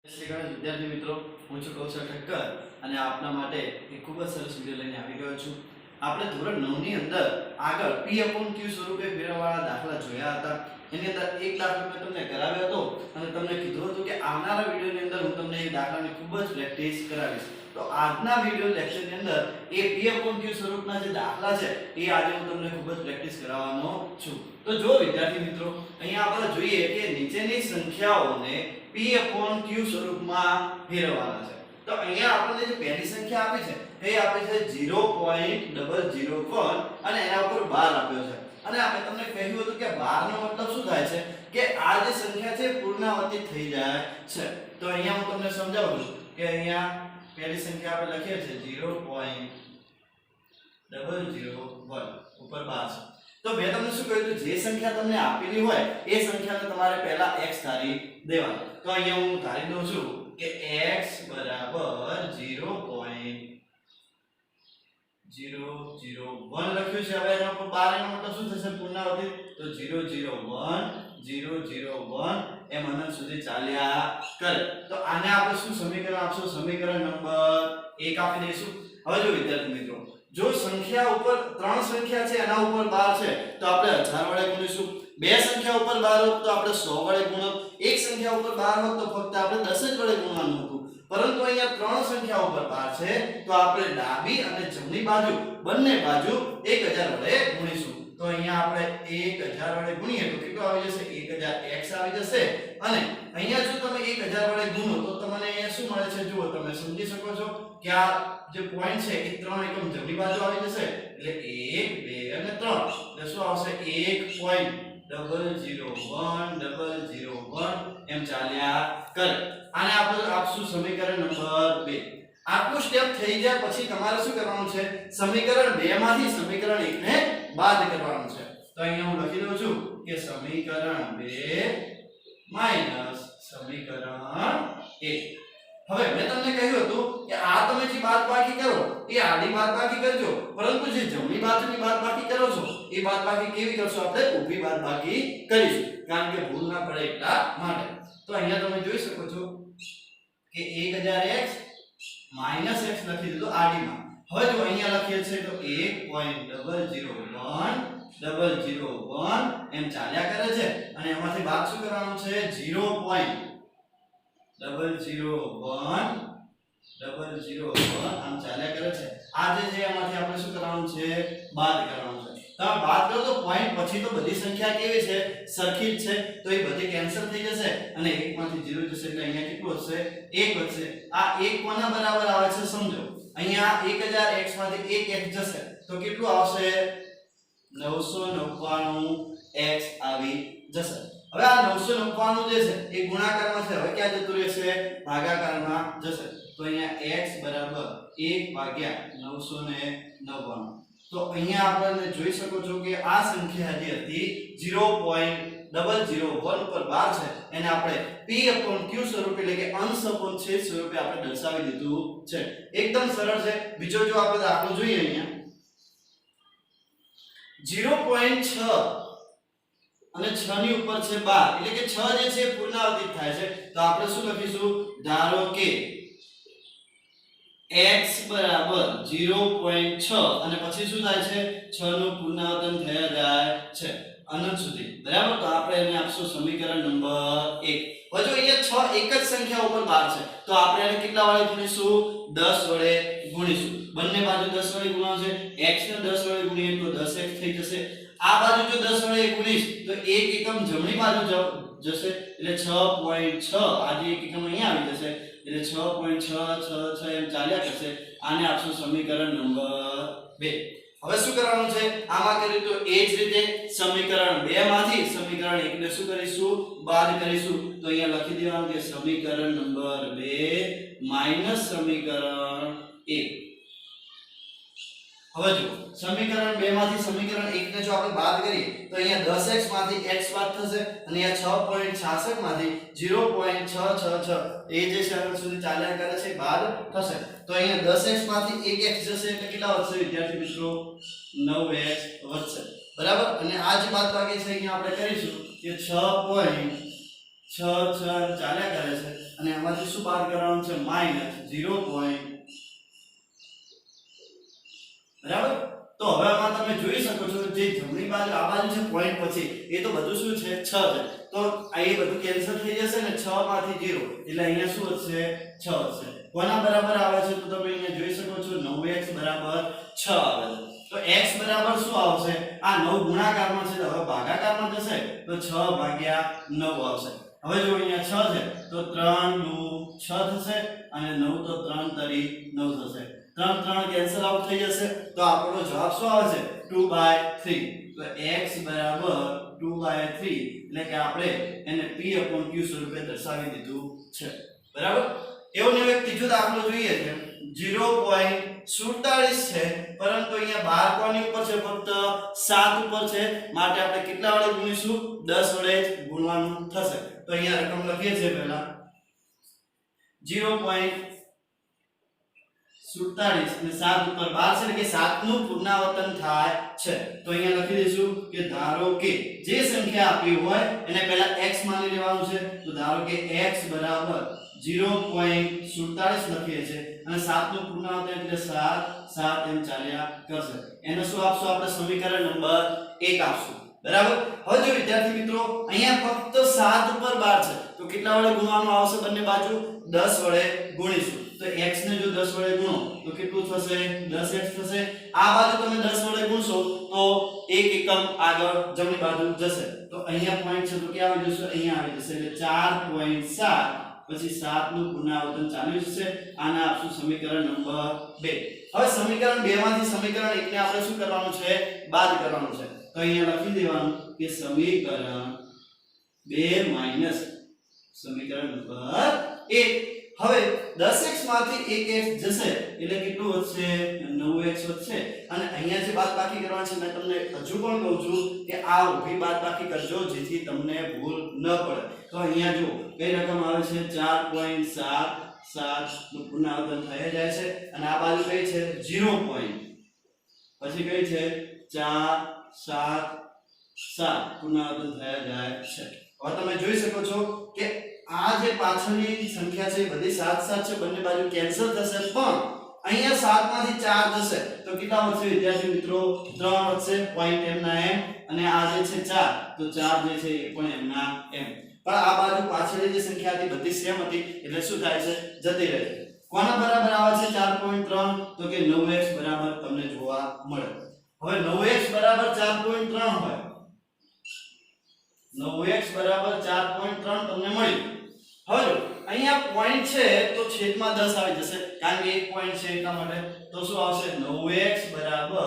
વિદ્યાર્થી મિત્રો, હું છું કૌશલ ઠક્કર અને આપના માટે એક ખૂબ જ સરસ વિડિયો લઈને આવી ગયો છું. આપણે ધોરણ 9 ની અંદર આગળ P/Q સ્વરૂપે ફેરવવાળા દાખલા જોયા હતા. એની અંદર એક દાખલો મેં તમને કરાવ્યો હતો અને તમને કીધું હતું કે આવનારા વિડિયોની અંદર હું તમને એ દાખલાની ખૂબ જ પ્રેક્ટિસ કરાવીશ. તો આજના વિડિયો લેક્ચરની અંદર એ P/Q સ્વરૂપના જે દાખલા છે એ આજે હું તમને ખૂબ જ પ્રેક્ટિસ કરાવવાનો છું. તો જો વિદ્યાર્થી મિત્રો, અહીંયા આપણે જોઈએ કે નીચેની સંખ્યાઓને P/Q સ્વરૂપમાં ફેરવવાના છે. તો અહીંયા આપણને જે પહેલી સંખ્યા આપી છે એ આપી છે 0.001 અને એના ઉપર 12 આપ્યો છે. અને આપણે તમને કહ્યું હતું કે 12 નો મતલબ શું થાય છે કે આ જે સંખ્યા છે પૂર્ણાવર્તિત થઈ જાય છે. તો અહીંયા હું તમને સમજાવું છું કે અહીંયા પહેલી સંખ્યા આપણે લખીએ છીએ 0.001 ઉપર 12 છે. તો મેં તમને શું કહ્યું, જે સંખ્યા તમને આપેલી હોય એ સંખ્યાને તમારે પહેલા x ધારી દેવાની. તો અહીંયા હું ધારી દઉં છું કે x બરાબર 0.001 લખ્યું છે. હવે એના ઉપર 12 એનો મતલબ શું થશે પૂર્ણાવર્તિત? તો 001 001 એમ અનંત સુધી ચાલ્યા કરે. તો આને આપણે શું સમીકરણ આપશું? સમીકરણ નંબર 1 આપી દઈશું. હવે જો વિદ્યાર્થી મિત્રો, જો સંખ્યા ઉપર ત્રણ સંખ્યા છે એના ઉપર 12 છે તો આપણે 1000 વડે ગુણીશું. બે સંખ્યા ઉપર 12 હોત તો આપણે 100 વડે ગુણત. એક સંખ્યા ઉપર 12 હોત તો ફક્ત આપણે 10 જ વડે ગુણવાનું હતું. પરંતુ અહીંયા ત્રણ સંખ્યા ઉપર 12 છે તો આપણે ડાબી અને જમણી બાજુ બંને બાજુ 1000 વડે ગુણીશું. તો અહીંયા આપણે 1000 વડે ગુણીએ તો કેટલું આવી જશે? 1000x આવી જશે. અને અહીંયા જો તમે 1000 વડે ગુણો તો તમને અહીંયા શું મળે છે? જુઓ, તમે સમજી શકો છો કે આ જે પોઈન્ટ છે એ ત્રણ એકમ જમણી બાજુ આવી જશે. એટલે 1 2 અને 3 એટલે શું આવશે? 1.001 એમ ચાલ્યા કરે. આને આપણે આપશું સમીકરણ નંબર 2. આટલું સ્ટેપ થઈ જાય પછી તમારે શું કરવાનું છે? સમીકરણ 2 માંથી સમીકરણ 1 ને બાદ કરવાનું છે. તો અહીંયા હું લખી દઉં છું કે સમીકરણ 2 માઈનસ સમીકરણ 1. હવે મેં તમને કહ્યું હતું કે આ તમે જે બાદબાકી કરો એ આડી બાદબાકી કરજો, પરંતુ જે જમણી બાજુની બાદબાકી કરો છો એ બાદબાકી કેવી કરશો? આપણે ઊભી બાદબાકી કરીશું, કારણ કે ભૂલ ના પડે એટલા માટે. તો અહીંયા તમે જોઈ શકો છો કે 1000x માઈનસ x લખી દીધું આડીમાં. હવે જો અહીંયા લખીએ છે તો 1.001 એમ ચાલ્યા કરે છે. અને એમાંથી બાદ શું કરવાનું છે? 0.001 આમ ચાલ્યા કરે છે. આ જે એમાંથી આપણે શું કરવાનું છે? બાદ કરવાનું છે. તમે બાદ કરો તો પોઈન્ટ પછી તો બધી સંખ્યા કેવી છે? સરખી જ છે. તો એ બધી કેન્સલ થઈ જશે અને 1 માંથી 0 જશે એટલે અહીંયા કેટલું હશે? 1 વધશે. આ 1 કોના બરાબર આવે છે સમજો. અહીંયા 1000x માંથી 1x જશે તો કેટલું આવશે? 999x આવી જશે. હવે આ 999 જે છે એ ગુણાકારમાં છે. હવે ક્યાં જતું રહેશે? ભાગાકારમાં જશે. તો અહીંયા x બરાબર 1/999. તો અહીંયા આપણે જોઈ શકો છો કે આ સંખ્યા જે હતી 0.001 ઉપર 12 છે એને આપણે P/Q સ્વરૂપે એટલે કે અંશ અપન છેદ સ્વરૂપે આપણે દર્શાવી દીધું છે. એકદમ સરળ છે. બીજો જો આપણે દાખલો જોઈએ અહીંયા 0.6 અને 6 ની ઉપર છે 12 એટલે કે 6 જે છે પુનરાવર્તિત થાય છે. તો આપણે શું લખીશું? ધારો કે x બરાબર 0.6 અને પછી શું થાય છે? 6 નું પુનરાવર્તન થયા જાય છે અનંત સુધી, બરાબર. તો આપણે એને આપશું સમીકરણ નંબર 1. હવે જો અહીંયા 6 એક જ સંખ્યા ઉપર 12 છે તો આપણે એને કેટલા વડે ગુણીશું? 10 વડે ગુણીશું. બંને બાજુ 10 વડે ગુણવાનું છે. x ને 10 વડે ગુણીએ તો 10x થઈ જશે. આ બાજુ જો 10 વડે ગુણીશ તો એક એકમ જમણી બાજુ જશે એટલે 6.6 આ જે એક એકમ અહીંયા આવી જશે એટલે 6.666 એમ ચાલ્યા કરશે. આને આપશું સમીકરણ નંબર 2. હવે શું કરવાનું છે? આમાં કર્યું તો એ જ રીતે સમીકરણ 2 માંથી સમીકરણ 1 ને શું કરીશું? બાદ કરીશું. તો અહીંયા લખી દેવાનું કે સમીકરણ નંબર 2 માઈનસ સમીકરણ 1. હવે જો સમીકરણ 2 માંથી સમીકરણ 1 ને જો આપણે બાદ કરીએ તો અહીંયા 10x માંથી x બાદ થશે અને અહીંયા 6.66 માંથી 0.666 એ જે સરળ સુધી ચાલ્યા કરે છે બાદ થશે. તો અહીંયા 10x માંથી 1x જશે એટલે કેટલા વધશે વિદ્યાર્થી મિત્રો? 9x વધશે, બરાબર. અને આ જે બાદબાકી છે અહીંયા આપણે કરીશું કે 6. 6 ચાલ્યા કરે છે અને એમાંથી શું બાદ કરવાનું છે માઈનસ 0. બરાબર. તો હવે આમાં તમે જોઈ શકો છો જે જમણી બાજુ આ બાજુ છે પોઈન્ટ પછી એ તો બધું શું છે 6 છે. તો આ એ બધું કેન્સલ થઈ જશે ને 6 માંથી 0 એટલે અહીંયા શું વધશે 6 વધશે. કોના બરાબર આવે છે તો તમે અહીંયા જોઈ શકો છો 9x બરાબર 6 આવે છે. તો x બરાબર શું આવશે આ 9 ગુણાકારમાં છે તો હવે ભાગાકારમાં જશે તો 6 ભાગ્યા 9 આવશે. હવે જો અહીંયા 6 છે તો 3 દુ 6 થશે અને 9 તો 3 તરી 9 થશે. 3 કેન્સલ આઉટ થઈ જશે તો આપણો જવાબ શું આવે છે 2/3. તો x બરાબર 2/3 એટલે કે આપણે એને p/q સ્વરૂપે દર્શાવી દીધું છે. બરાબર. એવો ને એક ત્રીજો દાખલો જોઈએ છે 0.47 છે પરંતુ અહીંયા 12 કોની ઉપર છે ફક્ત 7 ઉપર છે માટે આપણે કેટલા વડે ગુણીશું 10 વડે ગુણવાનું થશે. તો અહીંયા રકમ લખીએ છીએ પહેલા 0.47 અને 7 ઉપર 12 છે એટલે કે 7 નું પુનરાવર્તન થાય છે. તો અહીંયા લખી દઈશું કે ધારો કે જે સંખ્યા આપી હોય એને પહેલા x માની લેવાનું છે. તો ધારો કે x બરાબર 0.47 લખીએ છે અને 7 નું પુનરાવર્તન એટલે 7 એમ ચાલ્યા કરશે. એને શું આપશું આપણે સમીકરણ નંબર 1 આપશું. બરાબર. હવે જો વિદ્યાર્થી મિત્રો અહીંયા ફક્ત 7 ઉપર 12 છે તો કેટલા વડે ગુણવાનું આવશે બંને બાજુ 10 વડે ગુણીશું. તો x ને જો 10 વડે ગુણો તો કેટલું થશે 10x થશે. આ બાજુ તમે 10 વડે ગુણશો તો એક એકમ આગળ જમણી બાજુ જશે. તો અહીંયા પોઈન્ટ છે તો ક્યાં આવી જશે અહીંયા આવી જશે એટલે 4.7 પછી 7 નું પુનરાવર્તન ચાલુ જશે. આને આપશું સમીકરણ નંબર 2. હવે સમીકરણ 2 માંથી સમીકરણ 1 ને આપણે શું કરવાનું છે બાદ કરવાનું છે. તો અહીંયા લખી દેવાનું કે સમીકરણ 2 માઈનસ સમીકરણ નંબર 1. હવે 10x માંથી 1x જશે એટલે કેટલું વધશે 9x વધશે અને અહીંયા જે બાદબાકી કરવાની છે મેં તમને હજુ પણ કહું છું કે આ ઊભી બાદબાકી કરજો જેથી તમને ભૂલ ન પડે. તો અહીંયા જો કઈ રકમ આવે છે 4.77 નું પુનરાવર્તન થઈ જાય છે અને આ બાજુ કઈ છે 0 પોઈન્ટ પછી કઈ છે 4.77 પુનરાવર્તન થઈ જાય છે. હવે તમે જોઈ શકો છો કે આ જે પાછળની સંખ્યા છે બધી 7 છે બંને બાજુ કેન્સલ થશે પણ અહીંયા 7 માંથી 4 જશે તો કેટલા વધશે વિદ્યાર્થી મિત્રો 3 વધશે પોઈન્ટ એમ ના એમ અને આ જે છે 4 તો 4 જે છે એ પણ એમ ના એમ. પણ આ બાજુ પાછળની જે સંખ્યા હતી બધી સેમ હતી એટલે શું થાય છે જતી રહે છે. કોના બરાબર આવે છે 4.3 તો કે 9x બરાબર તમને જોવા મળે. હવે 9x બરાબર 4.3 હોય 9x બરાબર 4.3 તમને મળ્યું. હવે અહીંયા પોઈન્ટ છે તો છેદમાં 10 આવી જશે કારણ કે એક પોઈન્ટ છે એટલા માટે. તો શું આવશે 9x બરાબર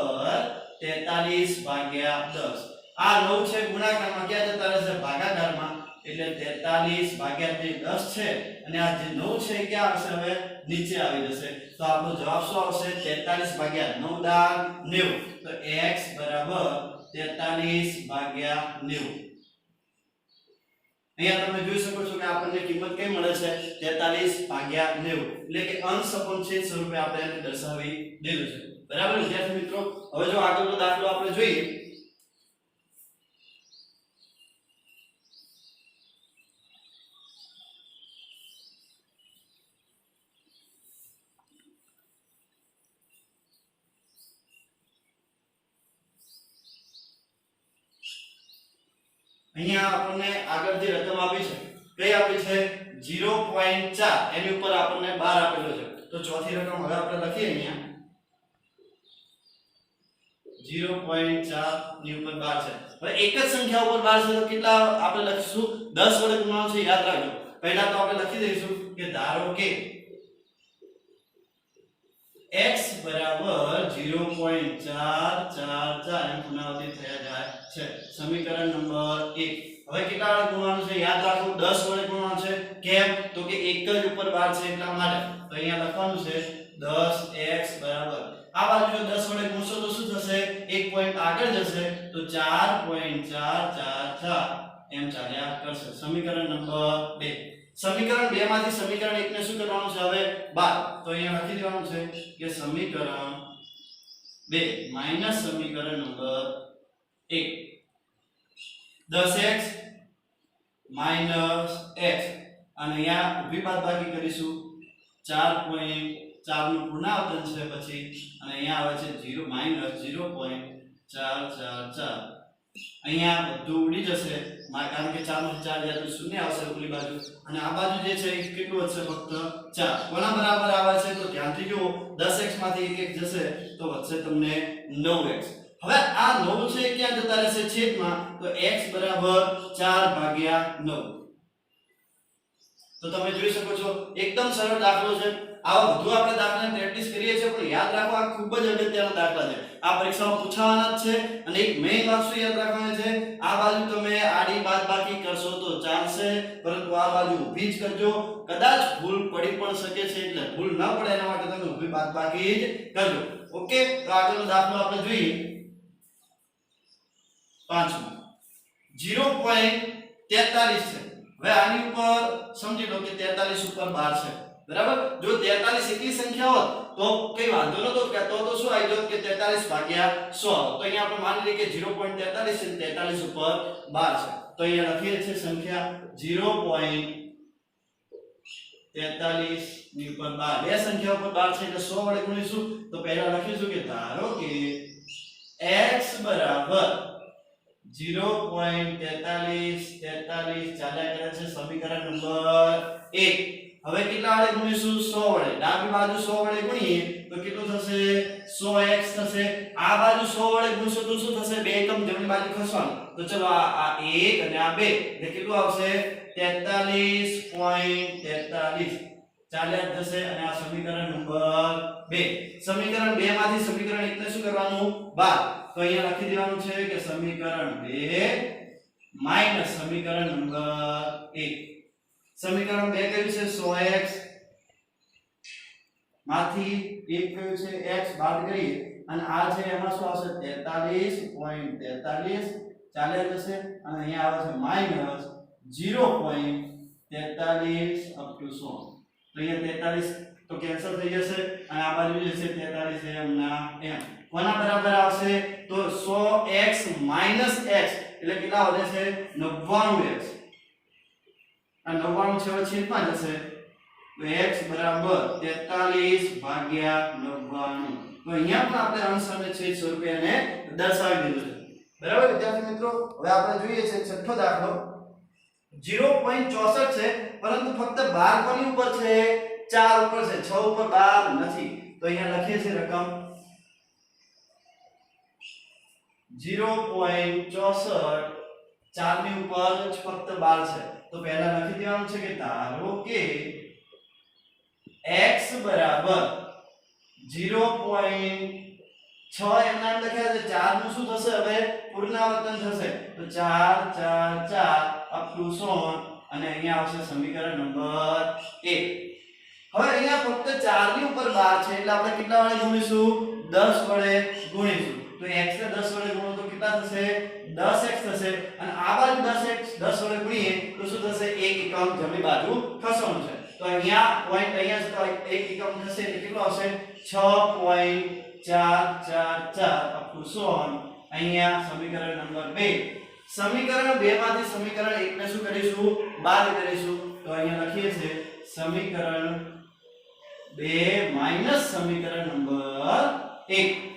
43 ભાગ્યા 10. આ 9 છે ગુણાકારમાં ક્યાં જતા રહેશે ભાગાકારમાં એટલે 43 ભાગ્યા 10 છે અને આ જે 9 છે એ ક્યાં આવશે હવે નીચે આવી જશે. તો આપણો જવાબ શું આવશે 43 ભાગ્યા 9 દાળ 90. તો x બરાબર 43 ભાગ્યા 90. અહીંયા તમે જોઈ શકો છો કે આપણને કિંમત કઈ મળે છે 43 ભાગ્યા 90 એટલે કે અંશ અપૂર્ણ છેદ સ્વરૂપે આપણે એને દર્શાવી દીધું છે. બરાબર વિદ્યાર્થી મિત્રો. હવે જો આગળનો દાખલો આપણે જોઈએ અહીંયા આપણને આગળ જે રકમ આપી છે કઈ આપી છે 0.4 એની ઉપર આપણને 12 આપેલો છે. તો ચોથી રકમ હવે આપણે લખીએ અહીંયા 0.4 ની ઉપર 12 છે. હવે એક જ સંખ્યા ઉપર 12 છે તો કેટલા આપણે લખીશું 10 વડે ગુણવાનું છે યાદ રાખજો. પહેલા તો આપણે લખી દઈશું કે ધારો કે x બરાબર 0.444 એમ પુનરાવર્તિત થયા જાય છે. સમીકરણ નંબર 1. હવે કેટલા વડે ગુણવાનું છે યાદ રાખો 10 વડે ગુણવાનું છે. કેમ તો કે એક જ ઉપર 12 છે એટલા માટે. તો અહીંયા લખવાનું છે 10x બરાબર આ બાજુ જો 10 વડે ગુણશો તો શું થશે એક પોઈન્ટ આગળ જશે તો 4.444 એમ ચાલ્યા કરશે. સમીકરણ નંબર 2. સમીકરણ 2 માંથી સમીકરણ 1 ને શું કરવાનું છે હવે બાદ. તો અહીંયા લખી દેવાનું છે કે સમીકરણ 2 માઈનસ સમીકરણ નંબર 1. 10x -x અને અહીંયા ઊભી બાદબાકી કરીશું 4.4 નું પુનરાવર્તન છે પછી અને અહીંયા આવે છે 0 -0.444 અહીંયા બધું ઉડી જશે કારણ કે 4 માંથી 4 જાય તો શૂન્ય આવશે ઉપલી બાજુ અને આ બાજુ જે છે એ કેટલું વધશે ફક્ત 4 કોના બરાબર આવે છે તો ધ્યાનથી જુઓ 10x માંથી 1 જશે તો વધશે તમને 9x હવે આ 9 છે ક્યાં જતા રહેશે છેદમાં તો x બરાબર 4/9 તો તમે જોઈ શકો છો એકદમ સરળ દાખલો છે આવા બધું આપણે દાખલાની પ્રેક્ટિસ કરીએ છીએ પણ યાદ રાખો આ ખૂબ જ અગત્યનો દાખલા છે આ પરીક્ષામાં પૂછાવાના જ છે અને એક મેઇન વાત શું યાદ રાખવાની છે આ બાજુ તમે આડી બાદબાકી કરશો તો ચાલશે પરંતુ આ બાજુ ઊભી જ કરજો કદાચ ભૂલ પડી પણ શકે છે એટલે ભૂલ ન પડે એના માટે તમે ઊભી બાદબાકી જ કરજો ઓકે તો આગળનો દાખલો આપણે જોઈએ પાંચમો 0.43 છે હવે આની ઉપર સમજી લો કે 43 ઉપર 12 છે બરાબર જો 43 એકલી સંખ્યા હોત તો કઈ વાંધો નતો કે તો શું આવી જોત કે 43/100 તો અહીંયા આપણે માની લઈએ કે 0.43 છે 43 ઉપર 12 છે તો અહીંયા લખીએ છીએ સંખ્યા 0.43 ની ઉપર 12 બે સંખ્યા ઉપર 12 છે એટલે 100 વડે ગુણીશું તો પહેલા લખીશું કે ધારો કે x બરાબર 0.43 ચાલ્યા કરે છે સમીકરણ નંબર 1 હવે કેટલા વડે ગુણીશું 100 વડે ડાબી બાજુ 100 વડે ગુણીએ તો કેટલું થશે 100x થશે આ બાજુ 100 વડે ગુણશો તો શું થશે બે એકમ જમણી બાજુ ખસવાનું તો ચલો આ 1 અને આ 2 એટલે કેટલું આવશે 43.43 ચાલ્યા જશે અને આ સમીકરણ નંબર 2 સમીકરણ 2 માંથી સમીકરણ 1 ને શું કરવાનું બાદ તો અહીંયા લખી દેવાનું છે કે સમીકરણ 2 માઈનસ સમીકરણ નંબર 1 સમીકરણ 2 કયું છે 100x માંથી 1 કયું છે x બાદ કરીએ અને આ છે એમાં શું આવશે 43.43 ચાલ્યા જશે અને અહીંયા આવે છે માઈનસ 0.43 અપ ટુ 100 તો અહીંયા 43 તો કેન્સલ થઈ જશે અને આ બાજુ જે છે 43 એમ ના એમ કોના બરાબર આવશે તો 100x x એટલે કેટલા વધે છે 99x આ 99 છે છેદમાં જશે તો x બરાબર 43/99 તો અહીંયા પણ આપણે અંશ અને છેદ સ્વરૂપે એને દર્શાવી દીધું છે બરાબર વિદ્યાર્થી મિત્રો હવે આપણે જોઈએ છે છઠ્ઠો દાખલો 0.64 છે પરંતુ ફક્ત 12 કોની ઉપર છે 4 ઉપર છે 6 ઉપર 12 નથી તો અહીંયા લખીએ છીએ રકમ 0.64 4 ની ઉપર જ ફક્ત 12 છે તો પહેલા લખી દેવાનું છે કે ધારો કે x બરાબર 0.6 એમ નામ લખ્યા છે 4 નું શું થશે હવે પુનરાવર્તન થશે તો 4 4 4 અપ ટુ 100 અને અહીંયા આવશે સમીકરણ નંબર 1 હવે અહીંયા ફક્ત 4 ની ઉપર 12 છે એટલે આપણે કેટલા વડે ગુણીશું 10 વડે ગુણીશું તો x ને 10 વડે ગુણો તો કેટલા થશે 10x થશે અને આ બાજુ 10x 10 વડે ગુણીએ તો શું થશે એક એકમ જમણી બાજુ ખસવાનું છે તો અહીંયા પોઈન્ટ અહીંયા છે તો એક એકમ થશે એટલે કેટલો આવશે 6.444 અપ ટુ 100 અહીંયા સમીકરણ નંબર 2 સમીકરણ 2 માંથી સમીકરણ 1 ને શું કરીશું બાદ કરીશું તો અહીંયા લખીએ છે સમીકરણ 2 માઈનસ સમીકરણ નંબર 1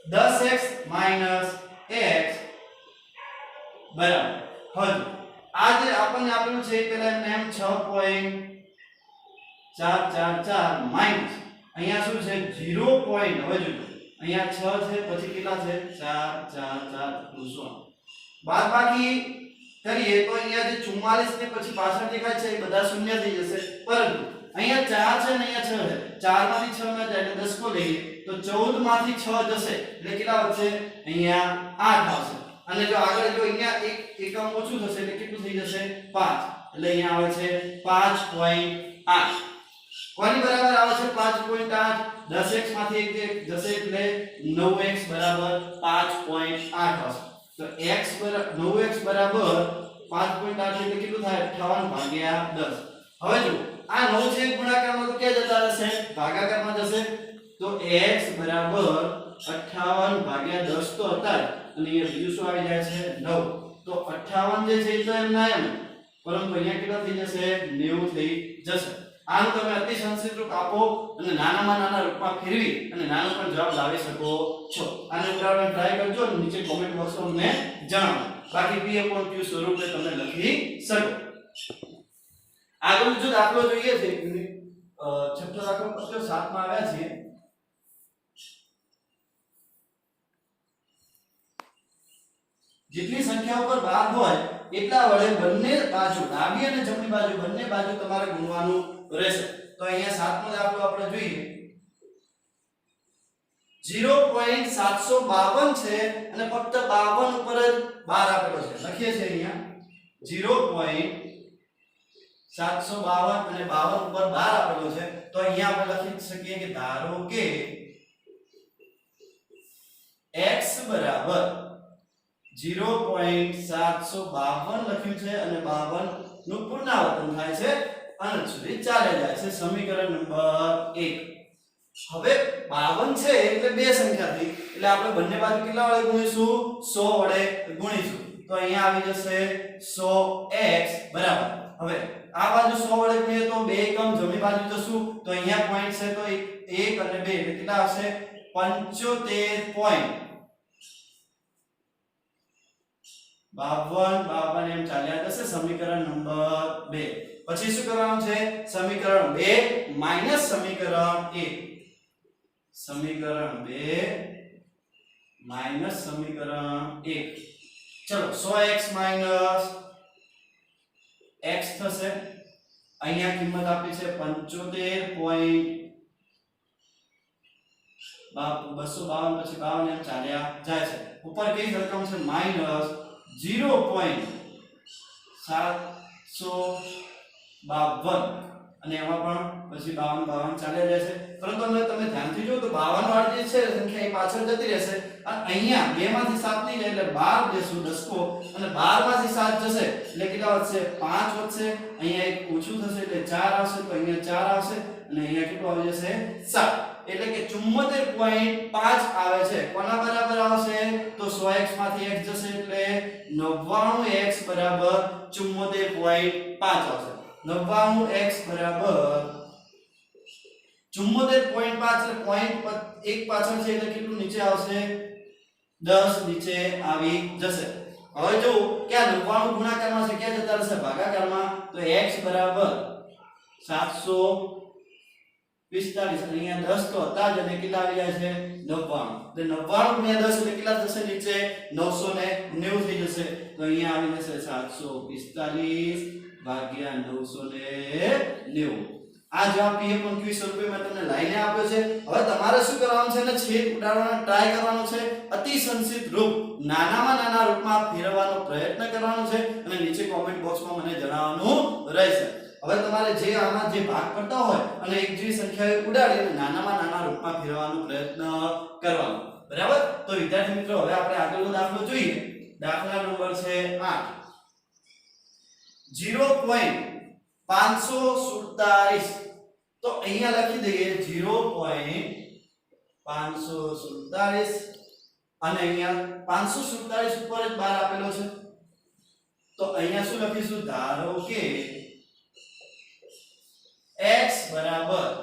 10x x બરાબર હજુ આ જે આપણને આપેલું છે પેલા એમ 6.444 માઈનસ અહીંયા શું છે 0 પોઈન્ટ હવે જો અહીંયા 6 છે પછી કેટલા છે 4 બાદબાકી કરીએ તો અહીંયા જે 44 ને પછી પાછળ દેખાય છે એ બધા શૂન્ય થઈ જશે પરંતુ અહીંયા 4 છે ને અહીંયા 6 છે 4 માંથી 6 ના જાય એટલે 10 કો લઈએ તો 14 માંથી 6 જશે એટલે કેટલા વધશે અહીંયા 8 આવશે અને જો આગળ જો અહીંયા એક એકમ ઓછું થશે એટલે કેટલું થઈ જશે 5 એટલે અહીંયા આવે છે 5.8 કોની બરાબર આવે છે 5.8 10x માંથી 1 જશે એટલે 9x બરાબર 5.8 આવશે તો x બરાબર 9x બરાબર 5.8 એટલે કેટલું થાય 58/10 હવે જો આ 9 છે ગુણાકારમાં તો ક્યાં જતા રહેશે ભાગાકારમાં જશે તો x બરાબર 58/10 તો હતા અને અહીંયા બીજું શું આવી જાય છે 9 તો 58 જે છે એ તો એમ ના એમ પરંતુ અહીંયા કેટલા થઈ જશે 90 થઈ જશે આમ તમે અતિ સંક્ષિપ્ત રૂપ આપો અને નાનામાં નાના રૂપમાં ફેરવી અને નાનો પણ જવાબ લાવી શકો છો આને ઉદાહરણ ટ્રાય કરજો અને નીચે કોમેન્ટ બોક્સમાં મને જણાવો બાકી p/q સ્વરૂપે તમે લખી શકો આગળ જો દાખલો જોઈએ છે ચેપ્ટર દાખલો પત્ર 7 માં આવ્યા છે જેટલી સંખ્યા ઉપર 12 હોય એટલા વડે બંને બાજુ ડાબી અને જમણી બાજુ બંને બાજુ તમારે ગુણવાનું રહેશે તો અહીંયા 7મો દાખલો આપણે જોઈએ 0.752 છે અને ફક્ત 52 ઉપર જ 12 આપેલો છે લખીએ છીએ અહીંયા 0.752 અને 52 ઉપર 12 આપેલો છે તો અહીંયા આપણે લખી શકીએ કે ધારો કે x બરાબર 0.752 લખ્યું છે અને 52 નું પુનરાવર્તન થાય છે અનંત સુધી ચાલે જાય છે સમીકરણ નંબર 1 હવે 52 છે એટલે બે સંખ્યા થઈ એટલે આપણે બંને બાજુ કેટલા વડે ગુણીશું 100 વડે ગુણીશું તો અહીંયા આવી જશે 100x બરાબર હવે આ બાજુ 100 વડે ગુણીએ તો બે એકમ જમણી બાજુ જશું તો અહીંયા પોઈન્ટ છે તો 1 અને 2 એટલે કેટલા આવશે 75 પોઈન્ટ 52 એમ ચાલ્યા જશે સમીકરણ નંબર 2 પછી શું કરવાનું છે સમીકરણ 2 માઈનસ સમીકરણ 1 સમીકરણ 2 માઈનસ સમીકરણ 1 ચલો 100x માઈનસ x થશે અહીંયા કિંમત આપી છે 75 પોઈન્ટ 252 પછી 52 એમ ચાલ્યા જાય છે ઉપર કઈ રકમ છે માઈનસ 0.752 અને એમાં પણ પછી 52 ચાલ્યા જાય છે પરંતુ તમે ધ્યાનથી જો તો 52 વાળી જે છે સંખ્યા એ પાછળ જતી રહેશે અને અહીંયા 2 માંથી 7 નહીં જાય એટલે 12 દેશું દસકો અને 12 માંથી 7 જશે એટલે કેટલા વધશે 5 વધશે અહીંયા એક ઓછું થશે એટલે 4 આવશે તો અહીંયા 4 આવશે અને અહીંયા કેટલું આવી જશે 7 એટલે કે 74.5 આવે છે કોના બરાબર આવશે તો 100x માંથી x જશે એટલે 99x બરાબર 74.5 આવશે 99x બરાબર 74.5 એટલે પોઈન્ટ 1 પાછળ છે એટલે કેટલું નીચે આવશે 10 નીચે આવી જશે હવે જો કે આ 99 ગુણાકારમાં છે ક્યાં જતા રહેશે ભાગાકારમાં તો x બરાબર 745 અને અહીંયા 10 તો હતા જ અને કેટલા આવી જાય છે 99 એટલે 99 ગુણ્યા 10 એટલે કેટલા થશે નીચે 990 થઈ જશે તો અહીંયા આવી જશે 745 ભાગ્યા 990 આ જવાબ p/q સ્વરૂપે મેં તમને લાઈને આપ્યો છે હવે તમારે શું કરવાનું છે ને છેદ ઉડાડવાનો ટ્રાય કરવાનો છે અતિ સંક્ષિપ્ત રૂપ નાનામાં નાના રૂપમાં ફેરવવાનો પ્રયત્ન કરવાનો છે અને નીચે કોમેન્ટ બોક્સમાં મને જણાવવાનું રહેશે હવે તમારે જે આમાં જે ભાગ પડતા હોય અને એક જેવી સંખ્યાએ ઉડાડી અને નાનામાં નાના રૂપમાં ફેરવવાનો પ્રયત્ન કરવાનો બરાબર તો વિદ્યાર્થી મિત્રો હવે આપણે આગળનો દાખલો જોઈએ દાખલા નંબર છે 8 0.547 તો અહીંયા લખી દઈએ 0.547 અને અહીંયા 547 ઉપર જ 12 આપેલો છે તો અહીંયા શું લખીશું ધારો કે x બરાબર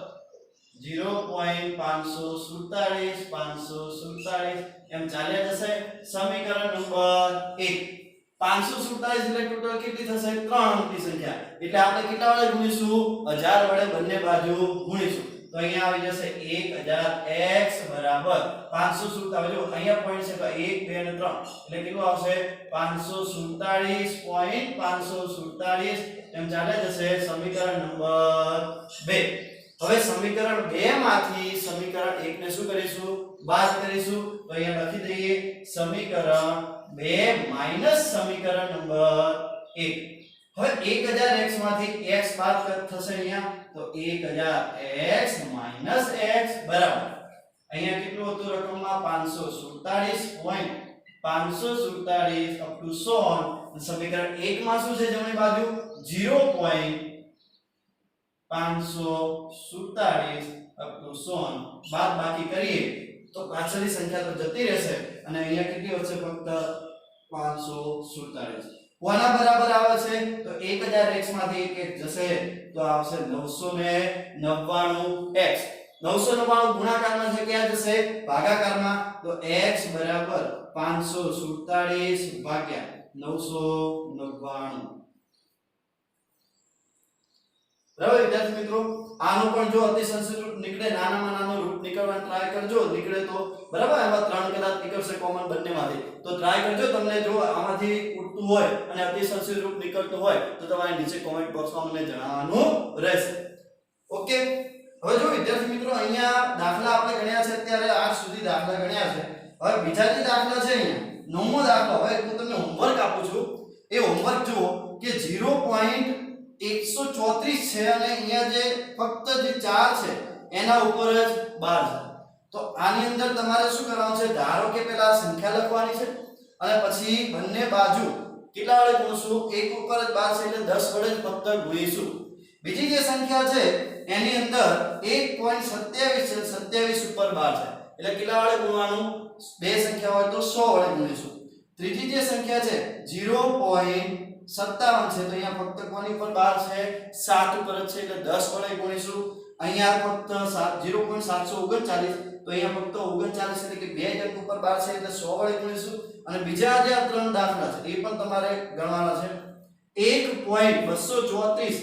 0.547 એમ ચાલ્યા જશે સમીકરણ નંબર 1 547 એટલે ટોટલ કેટલી થશે 3 અંકની સંખ્યા એટલે આપણે કેટલા વડે ગુણીશું 1000 વડે બંને બાજુ ગુણીશું તો અહીંયા આવી જશે 1000x બરાબર 547 જો અહીંયા પોઈન્ટ છે તો 1 2 અને 3 એટલે કેટલું આવશે 547.547 એમ ચાલે જશે સમીકરણ નંબર 2 હવે સમીકરણ 2 માંથી સમીકરણ 1 ને શું કરીશું બાદ કરીશું તો અહીંયા લખી દઈએ સમીકરણ 2 માઈનસ સમીકરણ નંબર 1 હવે 1000x માંથી x બાદ થશે અહીંયા તો 1000x માઈનસ x બરાબર અહીંયા કેટલું હતું રકમમાં 547.547 અપ ટુ 100 સમીકરણ 1 માં શું છે જમણી બાજુ 0.547 અપ ટુ 100 બાદ બાકી કરીએ તો પાછળની સંખ્યા તો જતી રહેશે અને અહીંયા કેટલી વધશે ફક્ત 547 કોના બરાબર આવે છે તો 1000x માંથી 1 જશે તો આવશે 999x 999 ગુણાકારમાં છે ક્યાં જશે ભાગાકારમાં તો x બરાબર 547 ભાગ્યા 999 બરાબર વિદ્યાર્થી મિત્રો આનો પણ જો અતિ સંક્ષિપ્ત રૂપ નીકળે નાનામાં નાનો રૂપ નીકળવાનો ટ્રાય કરજો નીકળે તો બરાબર આમાં 3 કદાચ નીકળશે કોમન બંનેમાંથી તો ટ્રાય કરજો તમને જો આમાંથી ઉઠતું હોય અને અતિ સંક્ષિપ્ત રૂપ નીકળતું હોય તો તમારે નીચે કોમેન્ટ બોક્સમાં મને જણાવવાનું રહેશે ઓકે હવે જો વિદ્યાર્થી મિત્રો અહીંયા દાખલા આપણે ગણ્યા છે અત્યારે આજ સુધી દાખલા ગણ્યા છે હવે બીજા જે દાખલા છે અહીંયા નવમો દાખલો હવે હું તમને હોમવર્ક આપું છું એ હોમવર્ક જુઓ કે 0.134 છે અને અહીંયા જે ફક્ત જે 4 છે એના ઉપર જ 12 છે તો આની અંદર તમારે શું કરવાનું છે ધારો કે પહેલા સંખ્યા લખવાની છે અને પછી બંને બાજુ કેટલા વડે ગુણશું એક ઉપર જ 12 છે એટલે 10 વડે ફક્ત ગુણીશું બીજી જે સંખ્યા છે એની અંદર 1.27 છે 27 ઉપર 12 છે એટલે કેટલા વડે ગુણવાનું બે સંખ્યા હોય તો 100 વડે ગુણીશું ત્રીજી જે સંખ્યા છે 0.57 છે તો અહીંયા ફક્ત કોની ઉપર 12 છે 7 ઉપર જ છે એટલે 10 વડે ગુણીશું અહીંયા ફક્ત 0.739 તો અહીંયા ફક્ત 39 એટલે કે બે અંક ઉપર 12 છે એટલે 100 વડે ગુણીશું અને બીજા જે આ ત્રણ દાખલા છે એ પણ તમારે ગણવાના છે 1.234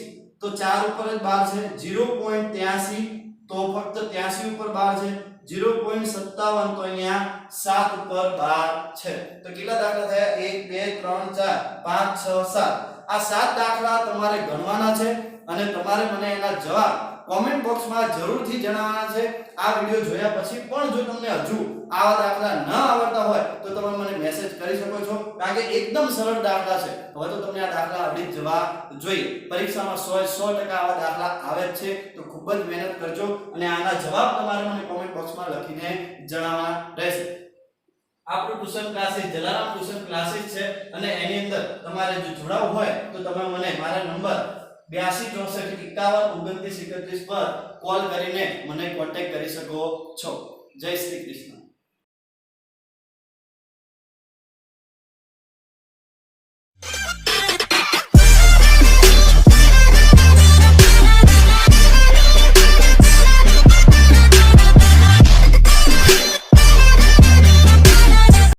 તો 4 ઉપર જ 12 છે 0.83 તો ફક્ત 83 ઉપર 12 છે 0.57 તો અહીંયા 7 ઉપર 12 છે તો કેટલા દાખલા થયા 1 2 3 4 5 6 7 આ 7 દાખલા તમારે ગણવાના છે અને તમારે મને એના જવાબ કોમેન્ટ બોક્સમાં જરૂરથી જણાવવાના છે આ વિડિયો જોયા પછી પણ જો તમને હજુ આવા દાખલા ન આવડતા હોય તો તમે મને મેસેજ કરી શકો છો કારણ કે એકદમ સરળ દાખલા છે હવે તો તમને આ દાખલા આવડી જ જવા જોઈએ પરીક્ષામાં 100% આવા દાખલા આવે જ છે તો ખૂબ જ મહેનત કરજો અને આના જવાબ તમારે મને કોમેન્ટ બોક્સમાં લખીને જણાવવાના રહેશે આપણું tuition classes Jalaram tuition classes છે અને એની અંદર તમારે જો જોડાવવું હોય તો તમે મને મારા નંબર 82 64 51 29 31 પર કોલ કરીને મને કોન્ટેક્ટ કરી શકો છો જય શ્રી કૃષ્ણ